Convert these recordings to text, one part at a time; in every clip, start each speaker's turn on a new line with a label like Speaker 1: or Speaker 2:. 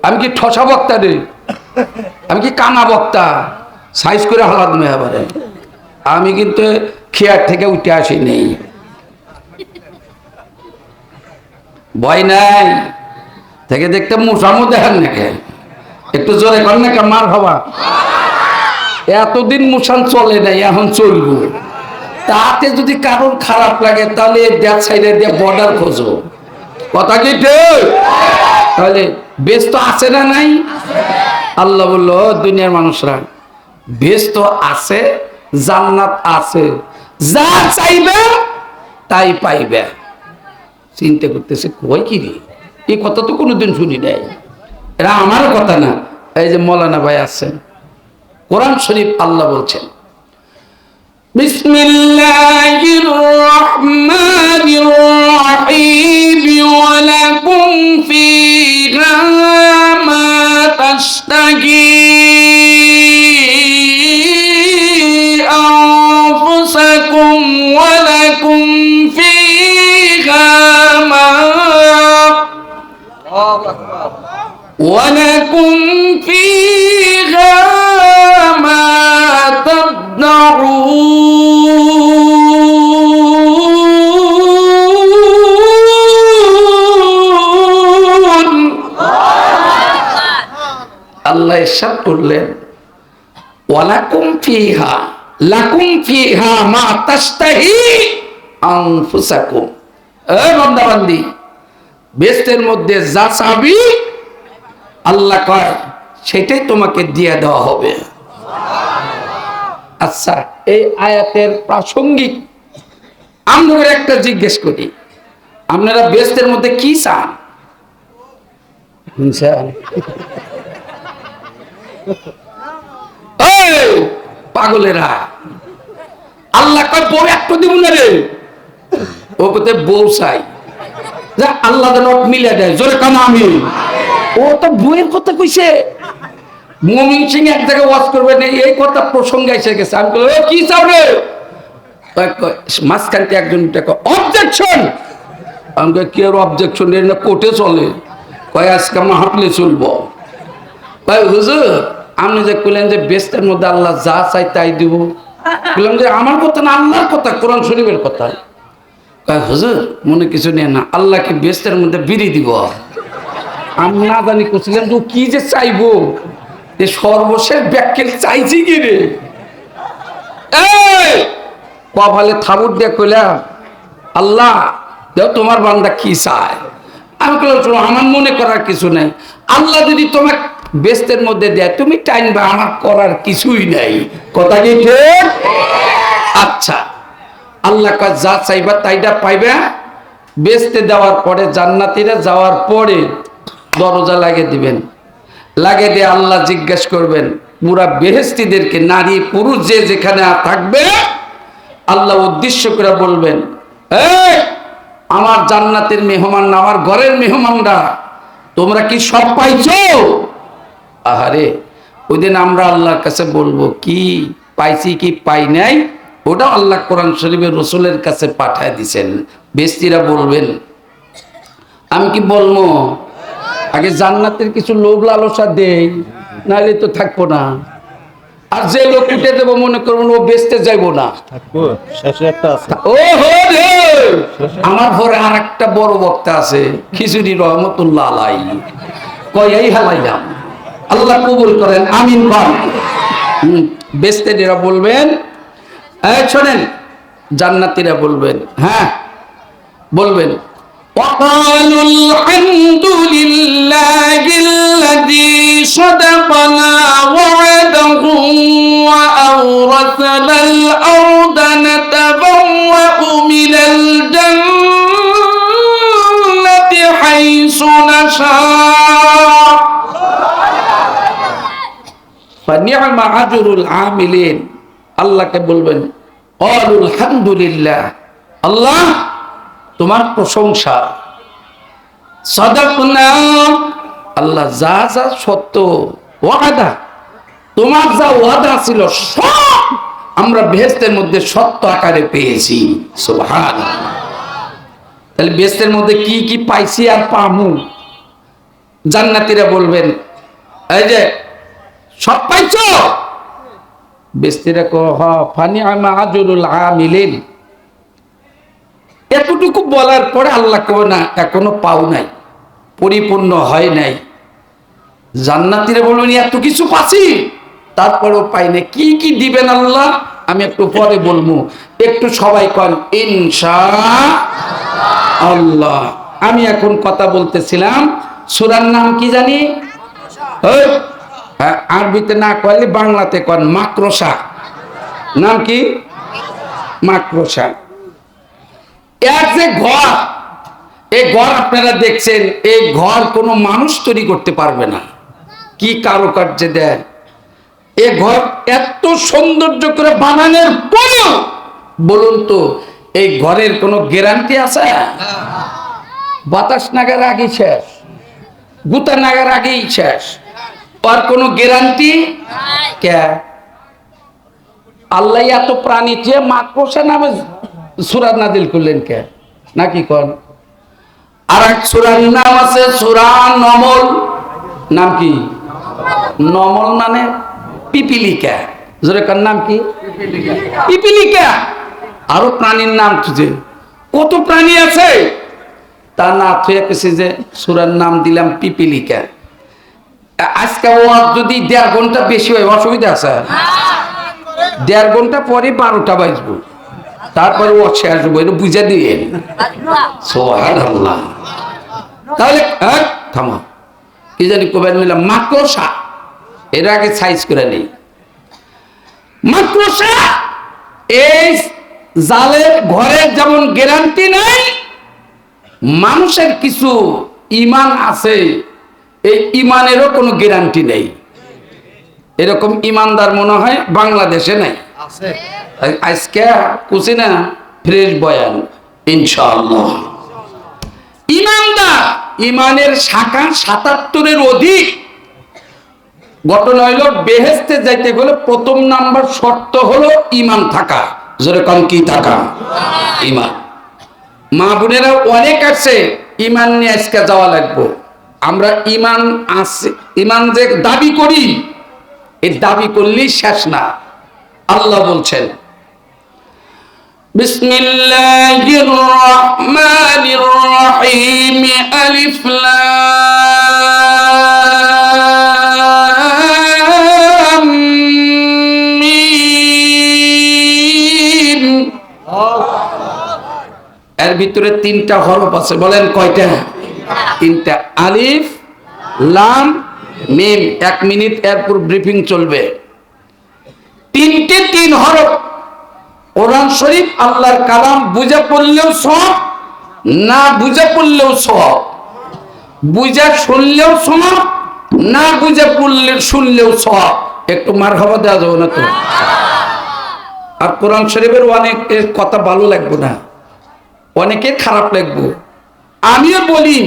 Speaker 1: আমি কি ঠসা বক্তা রে? আমি কি কানা বক্তা? সাইজ করে হালাত মেয়াবারে আমি কিন্তু খেয়ার থেকে উঠে আসি নেই, ভয় নাই। থেকে দেখতে মুসামো দেখেন নাকি? একটু জোরে কর না, মার খাবা। এতদিন মুসান চলে নাই, এখন চলবো। তাতে যদি কারোর খারাপ লাগে তাহলে ব্যাক সাইডে দিয়ে বর্ডার খোঁজো। কথা কি ঠিক? তাহলে বেশ তো আছে না নাই? আল্লাহ বললো দুনিয়ার মানুষরা বেশ তো আছে, জান্নাত আছে, যা চাইবে তাই পাইবে। চিন্তা করতেছে কই কি রে, এই কথা তো কোনোদিন শুনি নাই। এটা আমার কথা না, এই যে মৌলানা ভাই আছেন, কোরআন শরীফ আল্লাহ বলছেন বিসমিল্লাহির রহমানির রহিম ওয়া লাকুম ফীহা মা তাশতাহি আনফুসাকুম ওয়া লাকুম ফীহা মা ولكم فيها ما تدعون আল্লাহ ইরশাদ করলেন ওয়ালাকুম ফিহা লাকুম ফিহা মা তাশতাহি আনফুসাকুম। এ বান্দা বান্দি, বেহেশতের মধ্যে যা চাবি আল্লাহ কয় সেটাই তোমাকে দিয়ে দেওয়া হবে। আচ্ছা, এই আয়াতের প্রাসঙ্গিক আমরা একটা জিজ্ঞেস করি, আপনারা বেহেশতের মধ্যে কি চান? পাগলেরা, আল্লাহ কয় বউ একটু দিব না রে, ও কোথায় বউ চাই, যা আল্লাহ যেন মিলে দেয়। জোরে কানা আমি, ও তো বইয়ের কথা কইছে। মুমিন সিং এক জায়গায় ওয়াজ করবে না, এই কথা প্রসঙ্গে এসে গেছে। আমি বলি কি চাও রে? মাঝখানতে একজন অবজেকশন। আমি কি আর অবজেকশন এর না কোর্টে চলে? কয় আজকে আমরা হাঁটলে চলবো। কয় হুজুর আপনি যে কইলেন যে বেহেশতের মধ্যে আল্লাহ যা চাই তাই দিব, বললাম যে আমার কথা না, আল্লাহর কথা, কোরআন শরীফের কথা। কয় হুজুর মনে কিছু নিয়ে না, আল্লাহকে বেহেশতের মধ্যে বিড়ি দিব। আমি না জানি করছিলাম তো কি যে চাইবো, সর্বশেষ ব্যাখ্যা চাইছি কি রে? কপালে থাবুর দিয়ে কইলাম আল্লাহ দেও তোমার বান্দা কি চায়। আমি বললাম আমার মনে করার কিছু নাই, আল্লাহ যদি তোমার বেহেশতের মধ্যে দেয় তুমি টাইনবা, আমার করার কিছুই নাই। কথা কি ঠিক? আচ্ছা, আল্লাহ কয় যা চাইবা তাইটা পাইবে। বেহেশতে দেওয়ার পরে জান্নাতীরা যাওয়ার পরে দরজা লাগিয়ে দিবেন, লাগিয়ে দিয়ে আল্লাহ জিজ্ঞেস করবেন পুরা বেহেশতীদেরকে, নারী পুরুষ যে যেখানে থাকবে, আল্লাহ উদ্দেশ্য করে বলবেন এই আমার জান্নাতের মেহমান, আমার ঘরের মেহমানরা, তোমরা কি সব পাইছো? আহারে ওই দিন আমরা আল্লাহর কাছে বলবো কি পাইছি কি পাই নাই, ওটা আল্লাহ কোরআন শরীফের রসুলের কাছে পাঠায় দিছেন। বেহেশতীরা বলবেন আমি কি বলবো, আগে জান্নাতের কিছু লোভ লালসা দেই, নাহলে তো থাকবো না। আর যে লোক উঠে দেবো মনে করবো ও বেচতে যাইবো না। ও রে, আমার ঘরে আর একটা বড় বক্তা আছে খিচুড়ি রহমতুল্লাহ আলাই, কয়াই হালাইলাম, আল্লাহ কবুল করেন আমিন ভাই। বেচতেরা বলবেন, শোনেন জান্নাতীরা বলবেন, হ্যাঁ বলবেন وقالوا الحمد لله الذي صدقنا وعده وأورثنا الأرض نتبوأ من الجنة حيث نشاء فنعم أجر العاملين। আল্লাহকে বলবেন قالوا الحمد لله, আল্লাহ তোমার প্রশংসা, সাদাকনা, আল্লাহ যা যা সত্য, ওয়াদা তোমার যা ওয়াদা ছিল সব আমরা বেহেশতের মধ্যে সত্য আকারে পেয়েছি। সুবহানাল্লাহ। তাহলে বেহেশতের মধ্যে কি কি পাইছি আর পামু, জান্নাতীরা বলবেন, এই যে সব পাইছো? বেস্তিরা কো হ ফানি আমা আজরুল আমিলিন। এতটুকু বলার পরে আল্লাহ কো না, এখনো পাও নাই, পরিপূর্ণ হয় নাই। জান্নাতীরা বলবেন এত কিছু পাচ্ছি, তারপরেও পাই না। কি কি দিবেন আল্লাহ আমি একটু পরে বলবো, একটু সবাই কন ইনশাআল্লাহ। আমি এখন কথা বলতেছিলাম, সূরার নাম কি জানি? আরবিতে না কইলে বাংলাতে কন মাকড়সা। নাম কি? মাকড়সা। এক যে ঘর, এই ঘর আপনারা দেখছেন, এই ঘর কোনো মানুষ তৈরি করতে পারবে না। কি কারুকার্য দেয় এ ঘর, এত সৌন্দর্য করে বানানোর পরেও বলুন তো এই ঘরের কোনো গ্যারান্টি আছে? বাতাস নাগার আগেই শেষ, গুতা নাগার আগেই শেষ, আর কোনো গ্যারান্টি কে? আল্লাহ এত প্রাণী যে মাকড়সা নামে সূরা নাজিল করলেন কে? নাকি কোন আর এক সূরার নাম আছে সূরা নমল। নাম কি? নমল মানে পিপিলিকা। জোরে কার নাম কি? পিপিলিকা। আরো প্রাণীর নাম খুঁজে, কত প্রাণী আছে তা না থুয়ে কেছে যে সূরার নাম দিলাম পিপিলিকা। আজকে ওয়াজ যদি 1.5 ঘন্টা বেশি হয় অসুবিধা আছে? 1.5 ঘন্টা পরে 12টা বাজবো, তারপরে ও শেষ হবো, এটা বুঝে দিয়ে। সুবহানাল্লাহ। তাহলে থামা, কি জানি কবে নিলাম মাকড়সা, এর আগে সাইজ করে নেই। মাকড়সা এই জালের ঘরের যেমন গ্যারান্টি নাই, মানুষের কিছু ঈমান আছে, এই ঈমানেরও কোনো গ্যারান্টি নেই। এরকম ঈমানদার মনে হয় বাংলাদেশে নাই। আজকে কুছি না ফ্রেশ বয়ান ইনশাআল্লাহ। ঈমানদার, ঈমানের শাখা 77-এর অধিক। ঘটনা হইল বেহেশতে যাইতে গেলে প্রথম নাম্বার শর্ত হলো ঈমান থাকা। জোরে কোন কি থাকা? ঈমান। মা বোনেরা অনেক আছে, ঈমান নিয়ে আজকে যাওয়া লাগবে। আমরা ঈমান আছে, ঈমান যে দাবি করি, এই দাবি করলেই শেষ না। আল্লাহ বলছেন বিসমিল্লাহির রহমানির রহিম আলিফ লাম মিম। এর ভিতরে 3টা হরফ আছে, বলেন কয়টা? 3টা। আলিফ লাম মিম। 1 মিনিট এরপর ব্রিফিং চলবে। 3টে 3 হরফ। কোরআন শরীফ আল্লাহর কালাম, বুঝে পড়লেও সওয়াব, না বুঝে পড়লেও সওয়াব, বুঝে শুনলেও সওয়াব, না বুঝে পড়লে শুনলেও সওয়াব। একটু মারহাবা দেওয়া যাবে না তো? আর কোরআন শরীফের অনেক কথা ভালো লাগবে না, অনেকের খারাপ লাগবে। আমিও বলি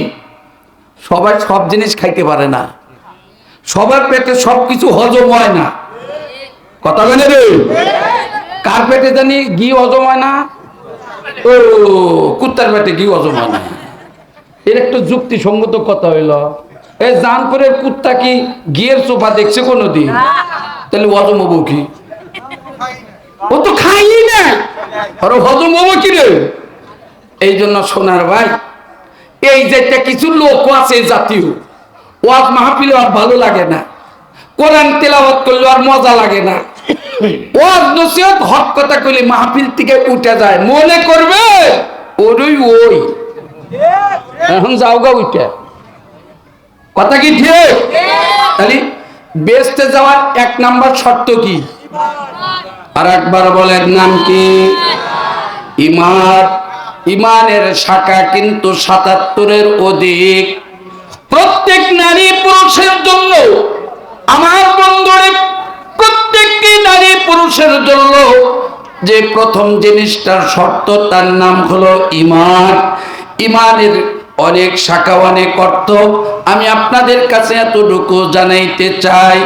Speaker 1: সবাই সব জিনিস খাইতে পারে না, সবার পেটে সবকিছু হজম হয় না। কথা বলে রে, কার পেটে জানি ঘি হজম হয় না? ও কুত্তার পেটে ঘি হজম হয় না। এর একটা যুক্তিসঙ্গত কথা হইল। এই জানপুরের কুত্তা কি ঘিয়ের সোফা দেখছে কোনোদিন? তাহলে হজম হবো কি? ও তো খাই না, আর হজম হবো কি রে? এই জন্য সোনার ভাই, এই যে কিছু লোক আছে জাতীয়, ওয়াজ মাহফিলে আর ভালো লাগে না, কোরআন তেলাওয়াত করলে আর মজা লাগে না, ওয়াজ নসিহত হক কথা কইলে মাহফিল থেকে উঠে যায়, মনে করবে ওরই ওই এখন যাওগা উঠে। কথা কি ঠিক? তাহলে বেহেশতে যাওয়ার 1 নাম্বার শর্ত কি? আর একবার বলেন, নাম কি? ঈমান। ঈমানের শাখা কিন্তু 77-এর অধিক। প্রত্যেক নারী পুরুষের জন্য, আমার বন্ধুরে, প্রত্যেকটি নারী পুরুষের জন্য যে প্রথম জিনিসটার শর্ত, তার নাম হলো ঈমান। ঈমানের অনেক শাখা, অনেক অর্থ। আমি আপনাদের কাছে এতটুকু জানাইতে চাই,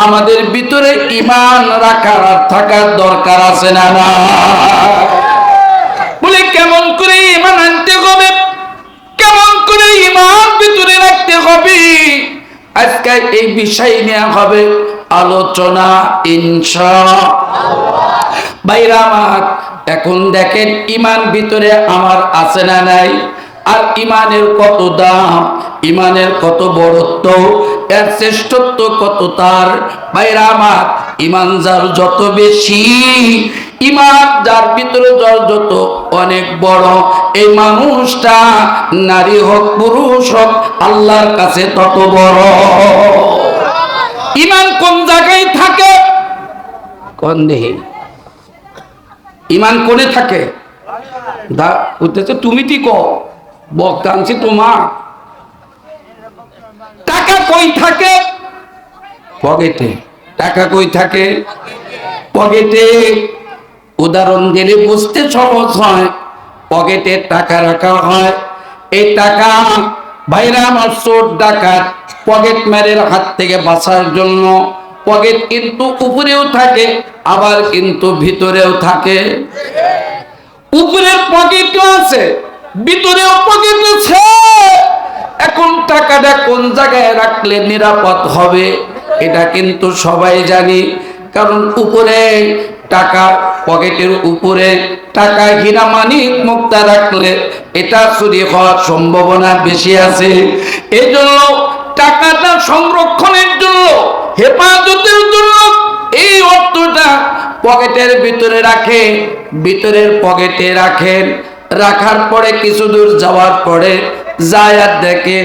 Speaker 1: আমাদের ভিতরে ঈমান রাখার থাকার দরকার আছে না? না বলে কেমন করে ঈমান আনতে হবে, কেমন করে ঈমান ভিতরে রাখতে হবে? আজকে এই বিষয় নিয়ে হবে আলোচনা ইনশাআল্লাহ। ভাইরা আমার, এখন দেখেন ইমান ভিতরে আমার আছে না নাই? আর ইমানের কত দাম, ইমানের কত বড়ত্ব, এর শ্রেষ্ঠত্ব কত তার। ভাইরা আমার, ইমান যার যত বেশি, ইমান যার ভিতরে যত অনেক বড়, এই মানুষটা নারী হোক পুরুষ হোক আল্লাহর কাছে তত বড়। ইমান কোন জায়গায় থাকে? কোন দেহে ইমান কোনে থাকে? দা উঠতেছে তুমি কি কো বক্তাংশি তোমার। টাকা কই থাকে? পকেটে। টাকা কই থাকে? পকেটে। উদাহরণ দিলে বুঝতে সহজ হয়। পকেটে টাকা রাখা হয়। এই টাকা ভাইরা আমার, চোর ডাকাত পকেট মারের হাত থেকে বাঁচার জন্য পকেট কিন্তু উপরেও থাকে, আবার কিন্তু ভিতরেও থাকে। উপরের পকেটও আছে, ভিতরেও পকেট আছে। এখন টাকাটা কোন জায়গায় রাখলে নিরাপদ হবে এটা কিন্তু সবাই জানি। কারণ উপরে টাকা, পকেটের উপরে টাকা হীরা মানিক মুক্তা রাখলে এটা চুরি হওয়ার সম্ভাবনা বেশি আছে। এই জন্য টাকাটা সংরক্ষণের জন্য, হেফাজতের জন্য এই অর্থটা পকেটের ভিতরে রাখে, ভিতরের পকেটে রাখেন। রাখার পরে কিছু দূর যাওয়ার পরে যায় আর দেখে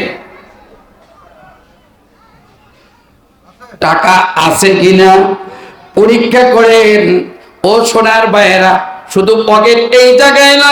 Speaker 1: টাকা আছে কিনা পরীক্ষা করেন। ও সোনার ভাইয়েরা, শুধু পকেট এই জায়গায় না,